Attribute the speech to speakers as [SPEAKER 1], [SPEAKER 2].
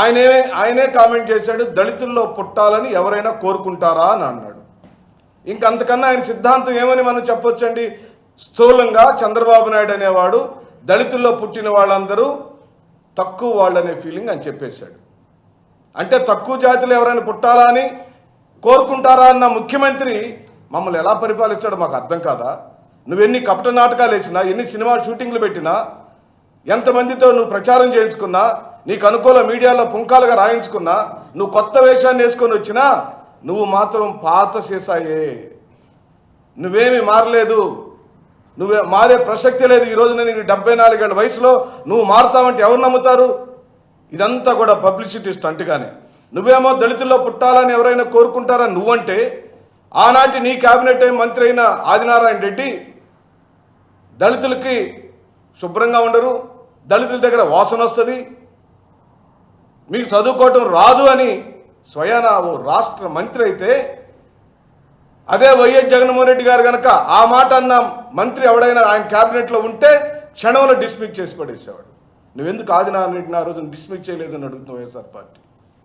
[SPEAKER 1] ఆయనే కామెంట్ చేశాడు, దళితుల్లో పుట్టాలని ఎవరైనా కోరుకుంటారా అని అన్నాడు. ఇంకంతకన్నా ఆయన సిద్ధాంతం ఏమని మనం చెప్పొచ్చండి? స్థూలంగా చంద్రబాబు నాయుడు అనేవాడు దళితుల్లో పుట్టిన వాళ్ళందరూ తక్కువ వాళ్ళనే ఫీలింగ్ అని చెప్పేశాడు. అంటే తక్కువ జాతిలో ఎవరైనా పుట్టాలా అని కోరుకుంటారా అన్న ముఖ్యమంత్రి మమ్మల్ని ఎలా పరిపాలిస్తాడో మాకు అర్థం కాదా? నువ్వెన్ని కపట నాటకాలు వేసినా, ఎన్ని సినిమా షూటింగ్లు పెట్టినా, ఎంతమందితో నువ్వు ప్రచారం చేయించుకున్నా, నీకు అనుకూల మీడియాలో పుంకాలుగా రాయించుకున్నా, నువ్వు కొత్త వేషాన్ని వేసుకొని వచ్చినా నువ్వు మాత్రం పాత సీసాయే. నువ్వేమీ మారలేదు, నువ్వే మారే ప్రసక్తి లేదు. ఈరోజు నేను 74 ఏళ్ళ వయసులో నువ్వు మారుతావంటే ఎవరు నమ్ముతారు? ఇదంతా కూడా పబ్లిసిటీ స్టంట్గానే. నువ్వేమో దళితుల్లో పుట్టాలని ఎవరైనా కోరుకుంటారా నువ్వంటే, ఆనాటి నీ క్యాబినెట్ మంత్రి అయిన ఆదినారాయణ రెడ్డి దళితులకి శుభ్రంగా ఉండరు, దళితుల దగ్గర వాసన వస్తుంది, మీకు చదువుకోవటం రాదు అని స్వయాన ఓ రాష్ట్ర మంత్రి అయితే, అదే వైఎస్ జగన్మోహన్ రెడ్డి గారు కనుక ఆ మాట అన్న మంత్రి ఎవడైనా ఆయన క్యాబినెట్లో ఉంటే క్షణంలో డిస్మిస్ చేసి పడేసేవాడు. నువ్వెందుకు ఆదినారాయణ రెడ్డిని ఆ రోజున డిస్మిస్ చేయలేదని అడుగుతాం వైఎస్ఆర్ పార్టీ.